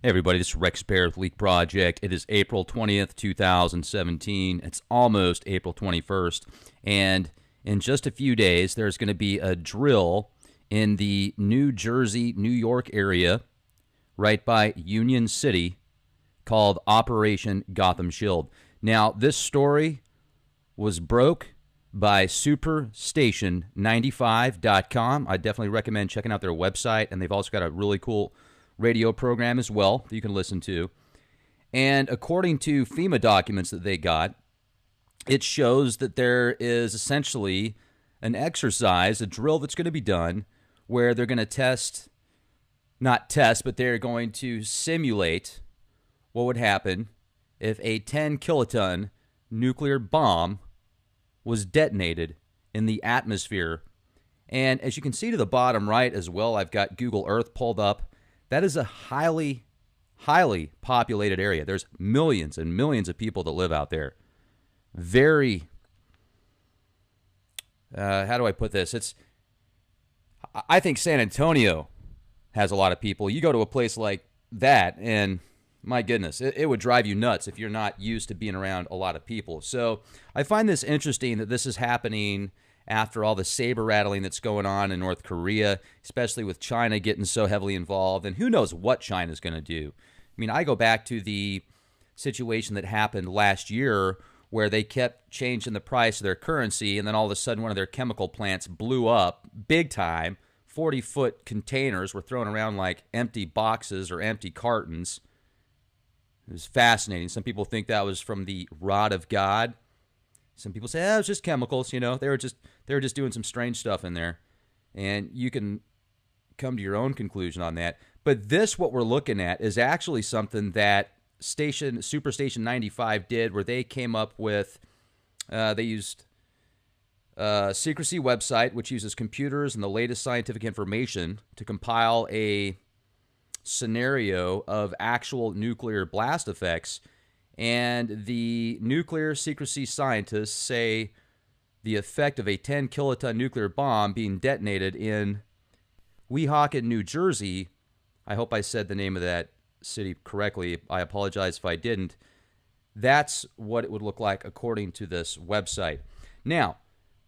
Hey everybody, this is Rex Bear with Leak Project. It is April 20th, 2017. It's almost April 21st. And in just a few days, there's going to be a drill in the New Jersey, New York area, right by Union City, called Operation Gotham Shield. Now, this story was broke by superstation95.com. I definitely recommend checking out their website, and they've also got a really cool radio program as well that you can listen to. And according to FEMA documents that they got, it shows that there is essentially an exercise, a drill that's going to be done where they're going to but they're going to simulate what would happen if a 10 kiloton nuclear bomb was detonated in the atmosphere. And as you can see to the bottom right as well, I've got Google Earth pulled up. That is a highly, highly populated area. There's millions and millions of people that live out there. Very, how do I put this? I think San Antonio has a lot of people. You go to a place like that, and my goodness, it would drive you nuts if you're not used to being around a lot of people. So I find this interesting that this is happening after all the saber rattling that's going on in North Korea, especially with China getting so heavily involved. And who knows what China's going to do. I mean, I go back to the situation that happened last year where they kept changing the price of their currency, and then all of a sudden one of their chemical plants blew up big time. 40-foot containers were thrown around like empty boxes or empty cartons. It was fascinating. Some people think that was from the rod of God. Some people say, it was just chemicals, they were just doing some strange stuff in there. And you can come to your own conclusion on that. But this, what we're looking at, is actually something that Superstation 95 did, where they came up with, they used a secrecy website, which uses computers and the latest scientific information to compile a scenario of actual nuclear blast effects. And the nuclear secrecy scientists say the effect of a 10 kiloton nuclear bomb being detonated in Weehawken, New Jersey. I hope I said the name of that city correctly. I apologize if I didn't. That's what it would look like according to this website. Now,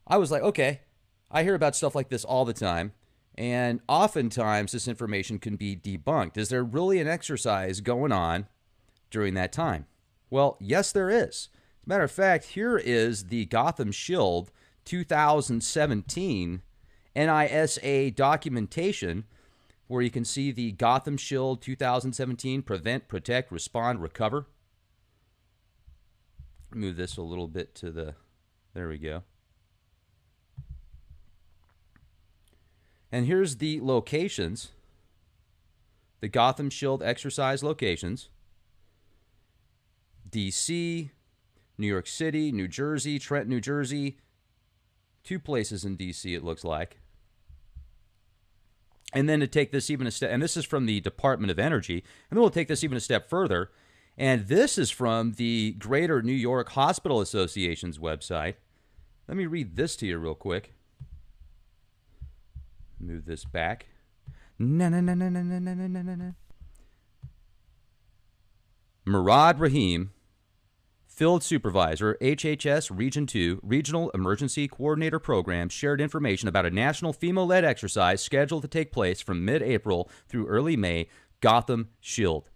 I was like, okay, I hear about stuff like this all the time. And oftentimes this information can be debunked. Is there really an exercise going on during that time? Well, yes, there is. As a matter of fact, here is the Gotham Shield 2017 NISA documentation, where you can see the Gotham Shield 2017 Prevent, Protect, Respond, Recover. Move this a little bit to the, there we go. And here's the locations, the Gotham Shield exercise locations. D.C., New York City, New Jersey, Trenton, New Jersey. 2 places in D.C., it looks like. And then to take this even a step, and this is from the Department of Energy, and then we'll take this even a step further, and this is from the Greater New York Hospital Association's website. Let me read this to you real quick. Move this back. Murad Rahim, Field Supervisor, HHS Region 2, Regional Emergency Coordinator Program, shared information about a national FEMA-led exercise scheduled to take place from mid-April through early May. Gotham Shield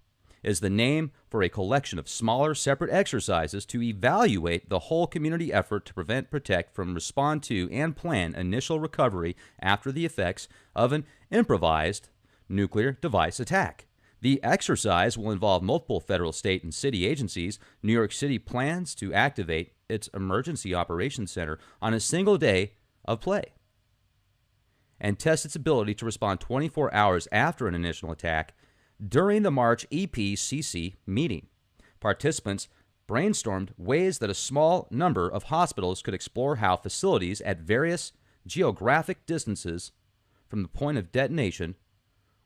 is the name for a collection of smaller, separate exercises to evaluate the whole community effort to prevent, protect, from respond to, and plan initial recovery after the effects of an improvised nuclear device attack. The exercise will involve multiple federal, state, and city agencies. New York City plans to activate its Emergency Operations Center on a single day of play and test its ability to respond 24 hours after an initial attack during the March EPCC meeting. Participants brainstormed ways that a small number of hospitals could explore how facilities at various geographic distances from the point of detonation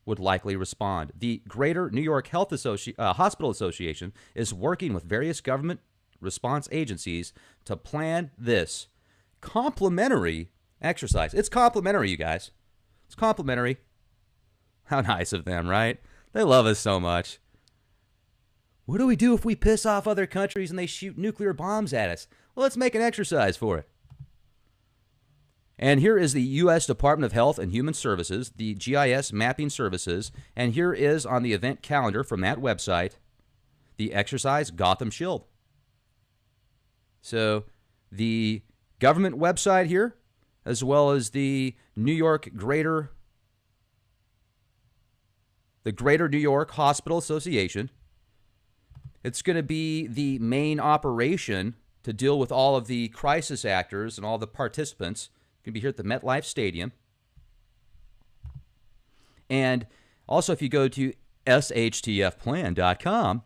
would likely respond. The Greater New York Hospital Association is working with various government response agencies to plan this complimentary exercise. It's complimentary, you guys. It's complimentary. How nice of them, right? They love us so much. What do we do if we piss off other countries and they shoot nuclear bombs at us? Well, let's make an exercise for it. And here is the U.S. Department of Health and Human Services, the GIS mapping services, and here is on the event calendar from that website, the exercise Gotham Shield. So the government website here, as well as the Greater New York Hospital Association. It's going to be the main operation to deal with all of the crisis actors and all the participants. It's going to be here at the MetLife Stadium. And also, if you go to shtfplan.com,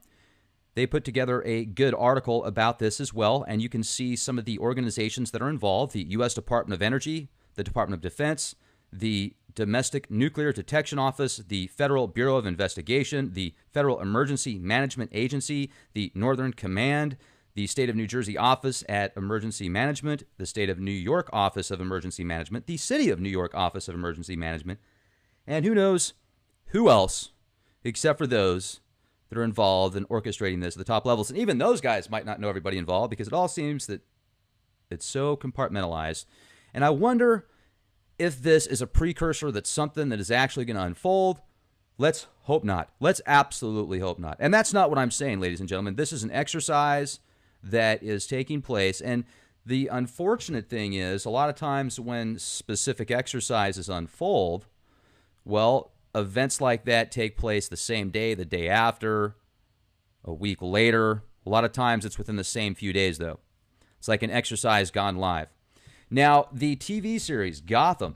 they put together a good article about this as well, and you can see some of the organizations that are involved: the U.S. Department of Energy, the Department of Defense, the Domestic Nuclear Detection Office, the Federal Bureau of Investigation, the Federal Emergency Management Agency, the Northern Command, the State of New Jersey Office at Emergency Management, the State of New York Office of Emergency Management, the City of New York Office of Emergency Management, and who knows who else except for those that are involved in orchestrating this at the top levels. And even those guys might not know everybody involved because it all seems that it's so compartmentalized. And I wonder if this is a precursor that's something that is actually going to unfold. Let's hope not. Let's absolutely hope not. And that's not what I'm saying, ladies and gentlemen. This is an exercise that is taking place. And the unfortunate thing is, a lot of times when specific exercises unfold, well, events like that take place the same day, the day after, a week later. A lot of times it's within the same few days, though. It's like an exercise gone live. Now, the TV series, Gotham,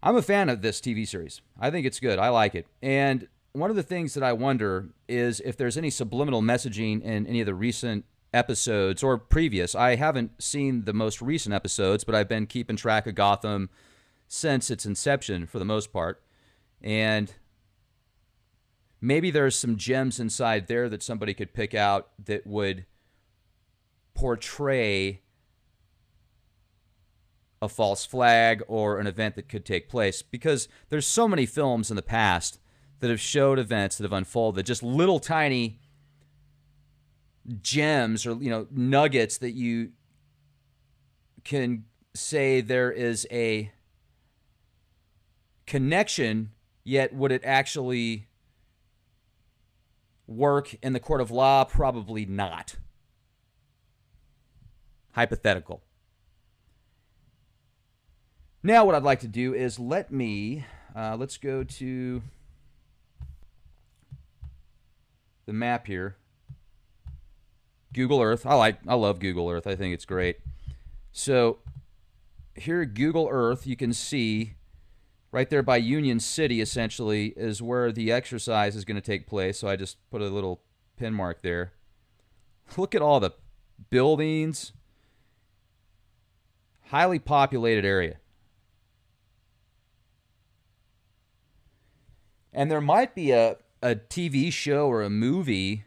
I'm a fan of this TV series. I think it's good. I like it. And one of the things that I wonder is if there's any subliminal messaging in any of the recent episodes or previous. I haven't seen the most recent episodes, but I've been keeping track of Gotham since its inception for the most part. And maybe there's some gems inside there that somebody could pick out that would portray a false flag or an event that could take place, because there's so many films in the past that have showed events that have unfolded, just little tiny gems or nuggets that you can say there is a connection, yet would it actually work in the court of law? Probably not. Hypothetical. Now what I'd like to do is let's go to the map here. Google Earth. I love Google Earth. I think it's great. So here at Google Earth, you can see right there by Union City, essentially, is where the exercise is going to take place. So I just put a little pin mark there. Look at all the buildings. Highly populated area. And there might be a TV show or a movie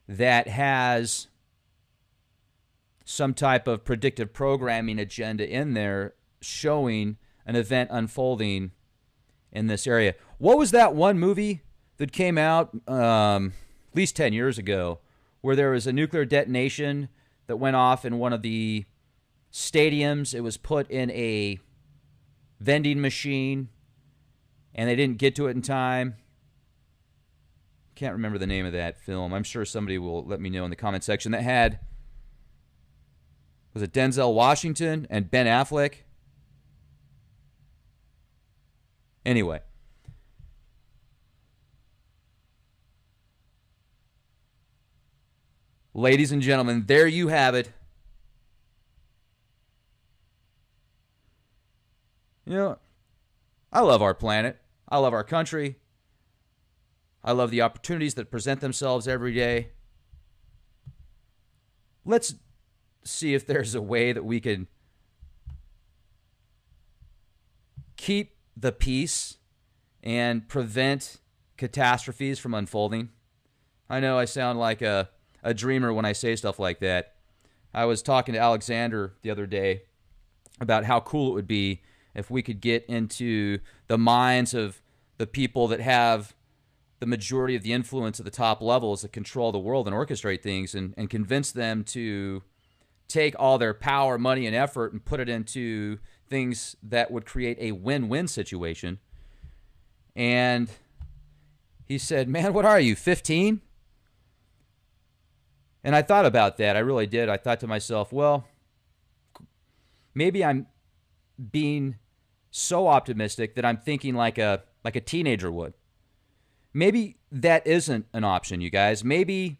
that has some type of predictive programming agenda in there showing an event unfolding in this area. What was that one movie that came out at least 10 years ago where there was a nuclear detonation that went off in one of the stadiums? It was put in a vending machine and they didn't get to it in time. Can't remember the name of that film. I'm sure somebody will let me know in the comment section. That had, was it Denzel Washington and Ben Affleck? Anyway. Ladies and gentlemen, there you have it. I love our planet. I love our country. I love the opportunities that present themselves every day. Let's see if there's a way that we can keep the peace and prevent catastrophes from unfolding. I know I sound like a dreamer when I say stuff like that. I was talking to Alexander the other day about how cool it would be if we could get into the minds of the people that have the majority of the influence at the top levels that control the world and orchestrate things, and convince them to take all their power, money, and effort and put it into things that would create a win-win situation. And he said, man, what are you, 15? And I thought about that. I really did. I thought to myself, well, maybe I'm being so optimistic that I'm thinking like a teenager would. Maybe that isn't an option, you guys. Maybe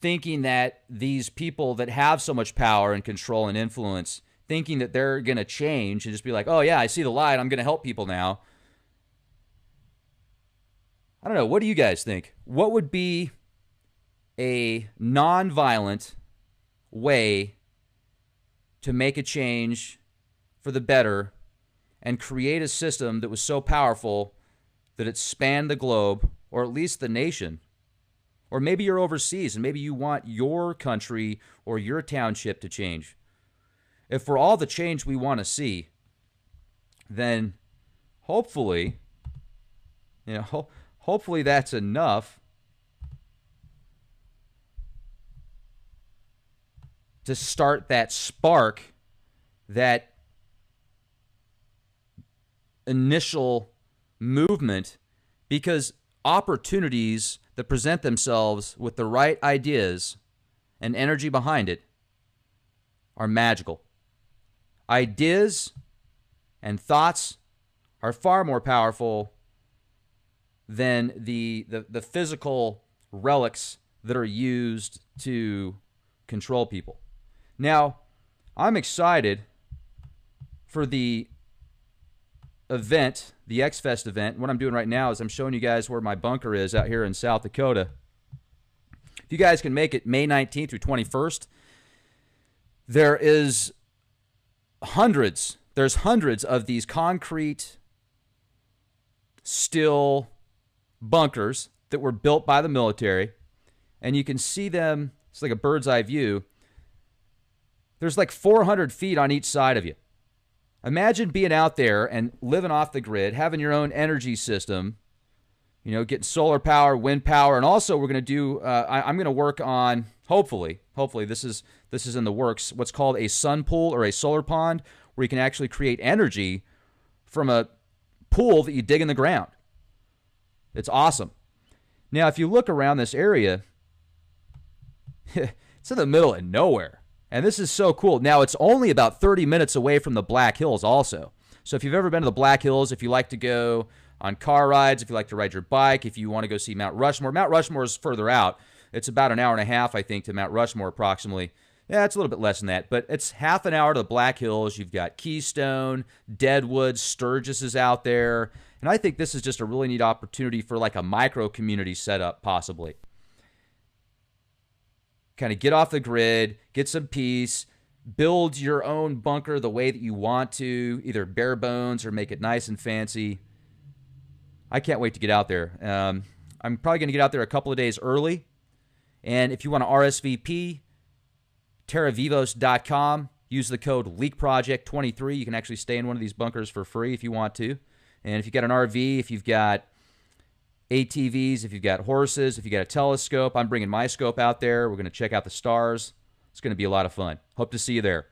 thinking that these people that have so much power and control and influence, thinking that they're going to change and just be like, oh yeah, I see the light, I'm going to help people now. I don't know. What do you guys think? What would be a non-violent way to make a change for the better and create a system that was so powerful that it spanned the globe, or at least the nation? Or maybe you're overseas and maybe you want your country or your township to change. If for all the change we want to see, then hopefully, hopefully that's enough to start that spark, that initial movement, because opportunities that present themselves with the right ideas and energy behind it are magical. Ideas and thoughts are far more powerful than the physical relics that are used to control people. Now, I'm excited for the event, the X-Fest event. What I'm doing right now is I'm showing you guys where my bunker is out here in South Dakota. If you guys can make it May 19th through 21st, there's hundreds of these concrete steel bunkers that were built by the military, and you can see them. It's like a bird's eye view. There's like 400 feet on each side of you. Imagine being out there and living off the grid, having your own energy system, getting solar power, wind power, and also we're going to do, I'm going to work on, hopefully this is in the works, what's called a sun pool or a solar pond, where you can actually create energy from a pool that you dig in the ground. It's awesome. Now, if you look around this area, it's in the middle of nowhere. And this is so cool. Now, it's only about 30 minutes away from the Black Hills also. So if you've ever been to the Black Hills, if you like to go on car rides, if you like to ride your bike, if you want to go see Mount Rushmore is further out. It's about an hour and a half, I think, to Mount Rushmore approximately. Yeah, it's a little bit less than that, but it's half an hour to the Black Hills. You've got Keystone, Deadwood, Sturgis is out there. And I think this is just a really neat opportunity for like a micro community setup, possibly. Kind of get off the grid, get some peace, build your own bunker the way that you want to, either bare bones or make it nice and fancy. I can't wait to get out there. I'm probably going to get out there a couple of days early. And if you want to RSVP, terravivos.com, use the code LEAKPROJECT23. You can actually stay in one of these bunkers for free if you want to. And if you've got an RV, if you've got ATVs, if you've got horses, if you've got a telescope, I'm bringing my scope out there. We're going to check out the stars. It's going to be a lot of fun. Hope to see you there.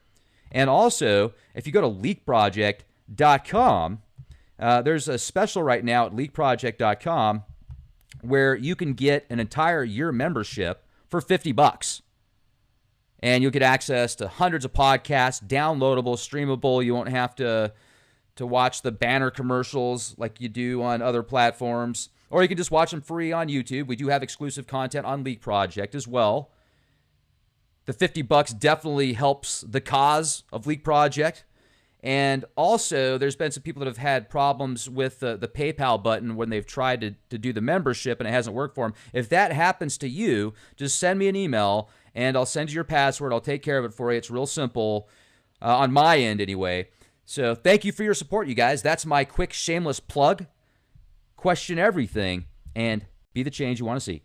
And also, if you go to leakproject.com, there's a special right now at leakproject.com where you can get an entire year membership for $50. And you'll get access to hundreds of podcasts, downloadable, streamable. You won't have to watch the banner commercials like you do on other platforms. Or you can just watch them free on YouTube. We do have exclusive content on Leak Project as well. The $50 definitely helps the cause of Leak Project. And also, there's been some people that have had problems with the PayPal button when they've tried to do the membership and it hasn't worked for them. If that happens to you, just send me an email and I'll send you your password. I'll take care of it for you. It's real simple, on my end anyway. So thank you for your support, you guys. That's my quick shameless plug. Question everything and be the change you want to see.